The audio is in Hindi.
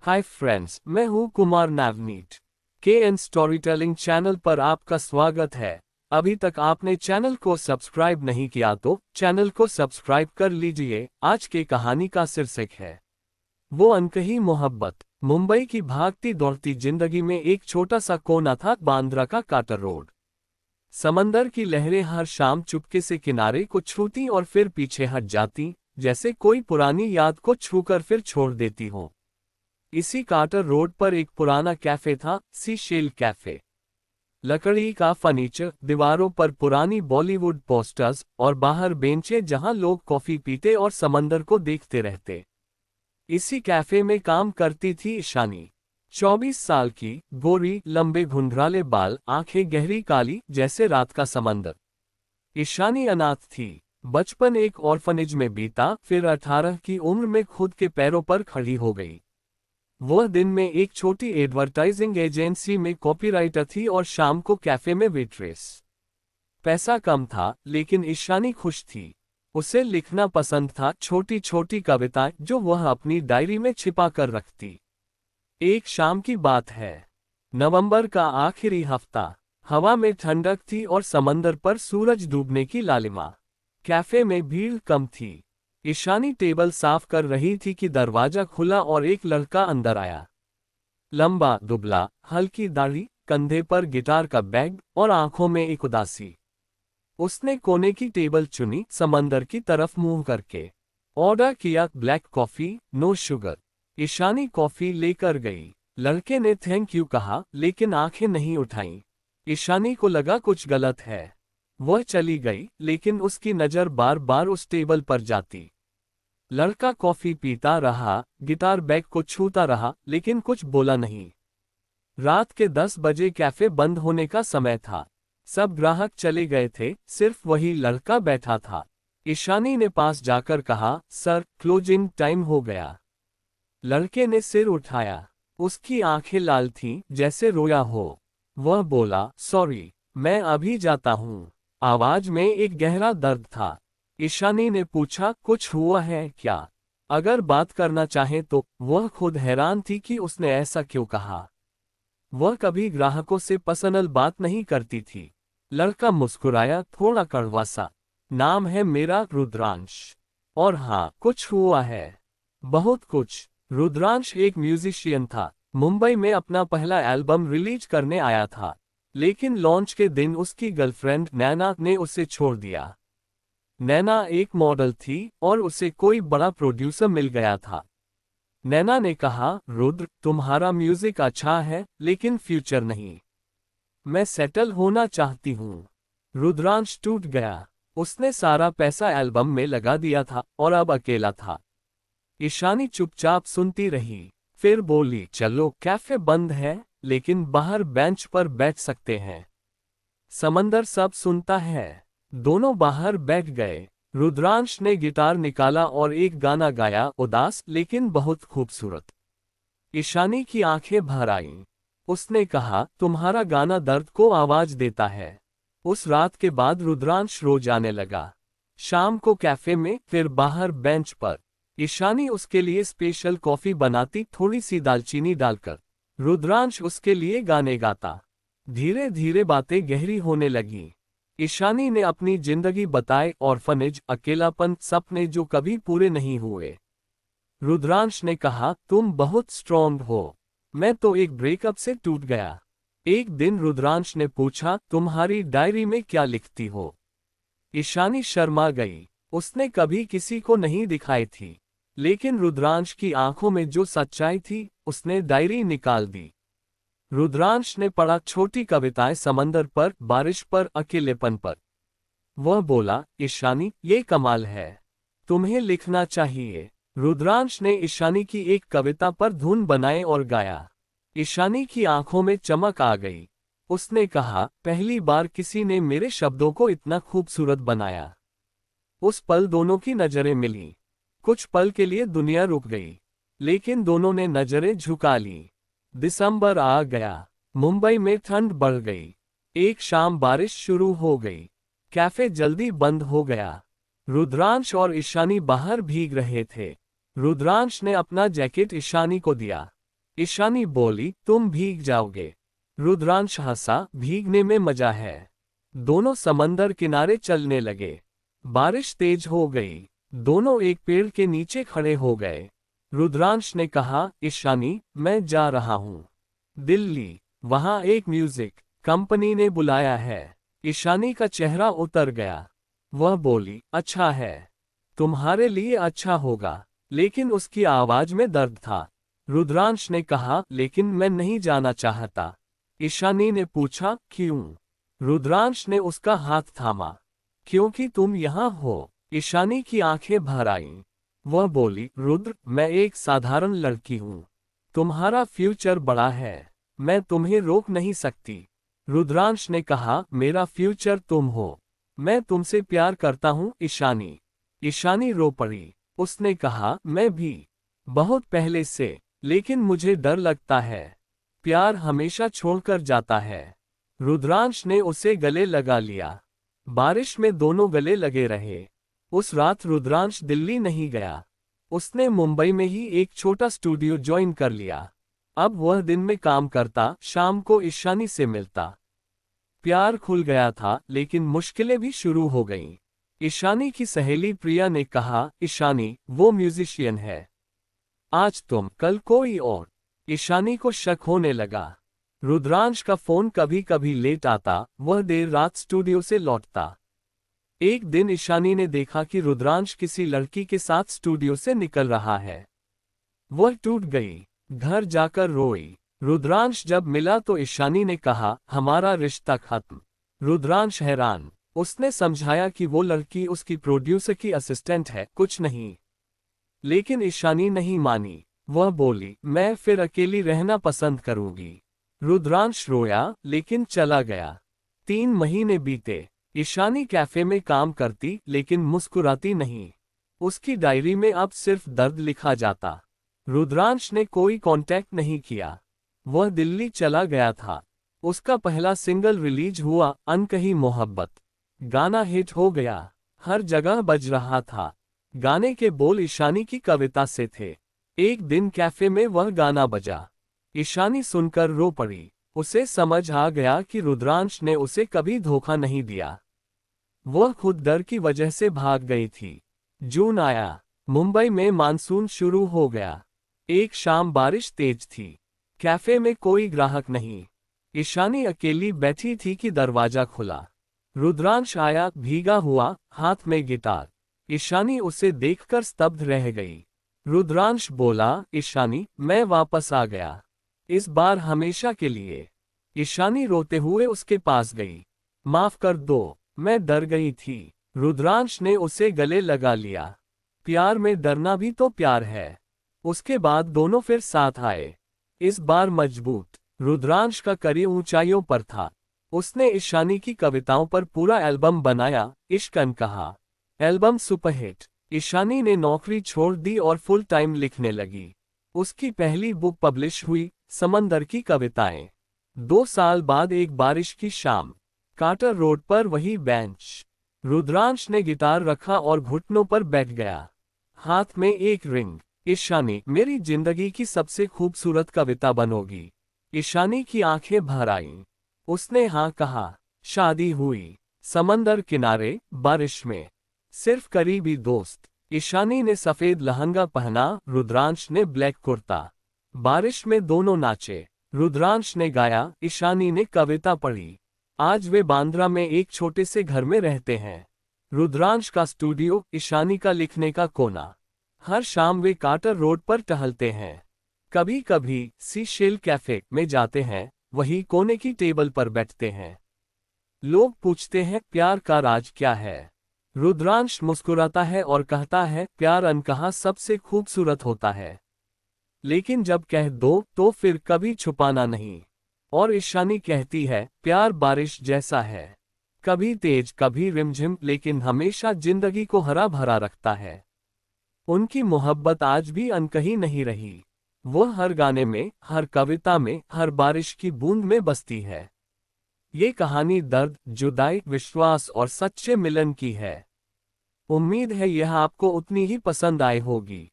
हाय फ्रेंड्स, मैं हूं कुमार नवनीत। के एन स्टोरी टेलिंग चैनल पर आपका स्वागत है। अभी तक आपने चैनल को सब्सक्राइब नहीं किया तो चैनल को सब्सक्राइब कर लीजिए। आज की कहानी का शीर्षक है वो अनकही मोहब्बत। मुंबई की भागती दौड़ती जिंदगी में एक छोटा सा कोना था, बांद्रा का काटर रोड। समंदर की लहरें हर शाम चुपके से किनारे को छूती और फिर पीछे हट जाती, जैसे कोई पुरानी याद को छूकर फिर छोड़ देती हो। इसी कार्टर रोड पर एक पुराना कैफे था, सी शेल कैफे। लकड़ी का फर्नीचर, दीवारों पर पुरानी बॉलीवुड पोस्टर्स और बाहर बेंचें जहां लोग कॉफी पीते और समंदर को देखते रहते। इसी कैफे में काम करती थी ईशानी। 24 साल की, गोरी, लंबे घुंघराले बाल, आंखें गहरी काली जैसे रात का समंदर। ईशानी अनाथ थी। बचपन एक ऑर्फनेज में बीता, फिर 18 की उम्र में खुद के पैरों पर खड़ी हो गई। वह दिन में एक छोटी एडवर्टाइजिंग एजेंसी में कॉपीराइटर थी और शाम को कैफे में वेट्रेस। पैसा कम था, लेकिन ईशानी खुश थी। उसे लिखना पसंद था, छोटी छोटी कविताएं जो वह अपनी डायरी में छिपा कर रखती। एक शाम की बात है, नवंबर का आखिरी हफ्ता। हवा में ठंडक थी और समंदर पर सूरज डूबने की लालिमा। कैफे में भीड़ कम थी। ईशानी टेबल साफ कर रही थी कि दरवाजा खुला और एक लड़का अंदर आया। लंबा, दुबला, हल्की दाढ़ी, कंधे पर गिटार का बैग और आंखों में एक उदासी। उसने कोने की टेबल चुनी, समंदर की तरफ मुंह करके। ऑर्डर किया, black coffee, no sugar. Ishani coffee लेकर गई। लड़के ने थैंक यू कहा, लेकिन आंखें नहीं उठाईं। ईशानी को लगा कुछ गलत है। वह चली गई, लेकिन उसकी नजर बार बार उस टेबल पर जाती। लड़का कॉफी पीता रहा, गिटार बैग को छूता रहा, लेकिन कुछ बोला नहीं। रात के 10 बजे कैफे बंद होने का समय था। सब ग्राहक चले गए थे, सिर्फ वही लड़का बैठा था। ईशानी ने पास जाकर कहा, सर, क्लोजिंग टाइम हो गया। लड़के ने सिर उठाया। उसकी आंखें लाल थीं, जैसे रोया हो। वह बोला, सॉरी, मैं अभी जाता हूँ। आवाज में एक गहरा दर्द था। ईशानी ने पूछा, कुछ हुआ है क्या? अगर बात करना चाहे तो। वह खुद हैरान थी कि उसने ऐसा क्यों कहा। वह कभी ग्राहकों से पर्सनल बात नहीं करती थी। लड़का मुस्कुराया, थोड़ा कड़वा सा। नाम है मेरा रुद्रांश। और हाँ, कुछ हुआ है। बहुत कुछ। रुद्रांश एक म्यूजिशियन था। मुंबई में अपना पहला एल्बम रिलीज करने आया था, लेकिन लॉन्च के दिन उसकी गर्लफ्रेंड नैना ने उसे छोड़ दिया। नैना एक मॉडल थी और उसे कोई बड़ा प्रोड्यूसर मिल गया था। नैना ने कहा, रुद्र, तुम्हारा म्यूजिक अच्छा है, लेकिन फ्यूचर नहीं। मैं सेटल होना चाहती हूँ। रुद्रांश टूट गया। उसने सारा पैसा एल्बम में लगा दिया था और अब अकेला था। ईशानी चुपचाप सुनती रही, फिर बोली, चलो, कैफे बंद है, लेकिन बाहर बेंच पर बैठ सकते हैं। समंदर सब सुनता है। दोनों बाहर बैठ गए। रुद्रांश ने गिटार निकाला और एक गाना गाया, उदास लेकिन बहुत खूबसूरत। ईशानी की आंखें भर आईं। उसने कहा, तुम्हारा गाना दर्द को आवाज देता है। उस रात के बाद रुद्रांश रोज आने लगा। शाम को कैफे में, फिर बाहर बेंच पर। ईशानी उसके लिए स्पेशल कॉफी बनाती, थोड़ी सी दालचीनी डालकर। रुद्रांश उसके लिए गाने गाता। धीरे धीरे बातें गहरी होने लगीं। ईशानी ने अपनी जिंदगी बताए, ऑर्फनेज, अकेलापन, सपने जो कभी पूरे नहीं हुए। रुद्रांश ने कहा, तुम बहुत स्ट्रॉन्ग हो। मैं तो एक ब्रेकअप से टूट गया। एक दिन रुद्रांश ने पूछा, तुम्हारी डायरी में क्या लिखती हो? ईशानी शर्मा गई। उसने कभी किसी को नहीं दिखाई थी, लेकिन रुद्रांश की आंखों में जो सच्चाई थी, उसने डायरी निकाल दी। रुद्रांश ने पढ़ा, छोटी कविताएं, समंदर पर, बारिश पर, अकेलेपन पर। वह बोला, ईशानी, ये कमाल है। तुम्हें लिखना चाहिए। रुद्रांश ने ईशानी की एक कविता पर धुन बनाए और गाया। ईशानी की आंखों में चमक आ गई। उसने कहा, पहली बार किसी ने मेरे शब्दों को इतना खूबसूरत बनाया। उस पल दोनों की नजरें मिलीं। कुछ पल के लिए दुनिया रुक गई, लेकिन दोनों ने नजरें झुका लीं। दिसंबर आ गया। मुंबई में ठंड बढ़ गई। एक शाम बारिश शुरू हो गई। कैफे जल्दी बंद हो गया। रुद्रांश और ईशानी बाहर भीग रहे थे। रुद्रांश ने अपना जैकेट ईशानी को दिया। ईशानी बोली, तुम भीग जाओगे। रुद्रांश हंसा, भीगने में मजा है। दोनों समंदर किनारे चलने लगे। बारिश तेज हो गई। दोनों एक पेड़ के नीचे खड़े हो गए। रुद्रांश ने कहा, ईशानी, मैं जा रहा हूँ दिल्ली। वहां एक म्यूजिक कंपनी ने बुलाया है। ईशानी का चेहरा उतर गया। वह बोली, अच्छा है, तुम्हारे लिए अच्छा होगा। लेकिन उसकी आवाज में दर्द था। रुद्रांश ने कहा, लेकिन मैं नहीं जाना चाहता। ईशानी ने पूछा, क्यों? रुद्रांश ने उसका हाथ थामा। क्योंकि तुम यहाँ हो। ईशानी की आंखें भर आईं। वह बोली, रुद्र, मैं एक साधारण लड़की हूँ। तुम्हारा फ्यूचर बड़ा है। मैं तुम्हें रोक नहीं सकती। रुद्रांश ने कहा, मेरा फ्यूचर तुम हो। मैं तुमसे प्यार करता हूँ ईशानी। ईशानी रो पड़ी। उसने कहा, मैं भी। बहुत पहले से। लेकिन मुझे डर लगता है। प्यार हमेशा छोड़कर जाता है। रुद्रांश ने उसे गले लगा लिया। बारिश में दोनों गले लगे रहे। उस रात रुद्रांश दिल्ली नहीं गया। उसने मुंबई में ही एक छोटा स्टूडियो ज्वाइन कर लिया। अब वह दिन में काम करता, शाम को ईशानी से मिलता। प्यार खुल गया था, लेकिन मुश्किलें भी शुरू हो गईं। ईशानी की सहेली प्रिया ने कहा, ईशानी, वो म्यूजिशियन है। आज तुम, कल कोई और। ईशानी को शक होने लगा। रुद्रांश का फोन कभी कभी लेट आता, वह देर रात स्टूडियो से लौटता। एक दिन ईशानी ने देखा कि रुद्रांश किसी लड़की के साथ स्टूडियो से निकल रहा है। वह टूट गई। घर जाकर रोई। रुद्रांश जब मिला तो ईशानी ने कहा, हमारा रिश्ता खत्म। रुद्रांश हैरान। उसने समझाया कि वो लड़की उसकी प्रोड्यूसर की असिस्टेंट है, कुछ नहीं। लेकिन ईशानी नहीं मानी। वह बोली, मैं फिर अकेली रहना पसंद करूंगी। रुद्रांश रोया, लेकिन चला गया। 3 महीने बीते। ईशानी कैफे में काम करती, लेकिन मुस्कुराती नहीं। उसकी डायरी में अब सिर्फ दर्द लिखा जाता। रुद्रांश ने कोई कांटेक्ट नहीं किया। वह दिल्ली चला गया था। उसका पहला सिंगल रिलीज हुआ, अनकही मोहब्बत। गाना हिट हो गया। हर जगह बज रहा था। गाने के बोल ईशानी की कविता से थे। एक दिन कैफे में वह गाना बजा। ईशानी सुनकर रो पड़ी। उसे समझ आ गया कि रुद्रांश ने उसे कभी धोखा नहीं दिया। वह खुद डर की वजह से भाग गई थी। जून आया। मुंबई में मानसून शुरू हो गया। एक शाम बारिश तेज थी। कैफे में कोई ग्राहक नहीं। ईशानी अकेली बैठी थी कि दरवाजा खुला। रुद्रांश आया, भीगा हुआ, हाथ में गिटार। ईशानी उसे देखकर स्तब्ध रह गई। रुद्रांश बोला, ईशानी, मैं वापस आ गया। इस बार हमेशा के लिए। ईशानी रोते हुए उसके पास गई। माफ कर दो, मैं डर गई थी। रुद्रांश ने उसे गले लगा लिया। प्यार में डरना भी तो प्यार है। उसके बाद दोनों फिर साथ आए। इस बार मजबूत। रुद्रांश का करियर ऊंचाइयों पर था। उसने ईशानी की कविताओं पर पूरा एल्बम बनाया, इश्क अनकहा। Album superhit. ईशानी ने नौकरी छोड़ दी और फुल टाइम लिखने लगी। उसकी पहली बुक पब्लिश हुई, समंदर की कविताएं। 2 साल बाद एक बारिश की शाम, कार्टर रोड पर वही बेंच। रुद्रांश ने गिटार रखा और घुटनों पर बैठ गया। हाथ में एक रिंग। ईशानी, मेरी जिंदगी की सबसे खूबसूरत कविता बनोगी। ईशानी की आंखें भर आईं। उसने हाँ कहा। शादी हुई। समंदर किनारे, बारिश में। सिर्फ करीबी दोस्त। ईशानी ने सफेद लहंगा पहना, रुद्रांश ने ब्लैक कुर्ता। बारिश में दोनों नाचे। रुद्रांश ने गाया, ईशानी ने कविता पढ़ी। आज वे बांद्रा में एक छोटे से घर में रहते हैं। रुद्रांश का स्टूडियो, ईशानी का लिखने का कोना। हर शाम वे कार्टर रोड पर टहलते हैं। कभी कभी सीशेल कैफे में जाते हैं, वही कोने की टेबल पर बैठते हैं। लोग पूछते हैं, प्यार का राज क्या है? रुद्रांश मुस्कुराता है और कहता है, प्यार अनकहा सबसे खूबसूरत होता है। लेकिन जब कह दो तो फिर कभी छुपाना नहीं। और ईशानी कहती है, प्यार बारिश जैसा है, कभी तेज कभी रिमझिम, लेकिन हमेशा जिंदगी को हरा भरा रखता है। उनकी मोहब्बत आज भी अनकही नहीं रही। वो हर गाने में, हर कविता में, हर बारिश की बूंद में बसती है। ये कहानी दर्द, जुदाई, विश्वास और सच्चे मिलन की है। उम्मीद है यह आपको उतनी ही पसंद आई होगी।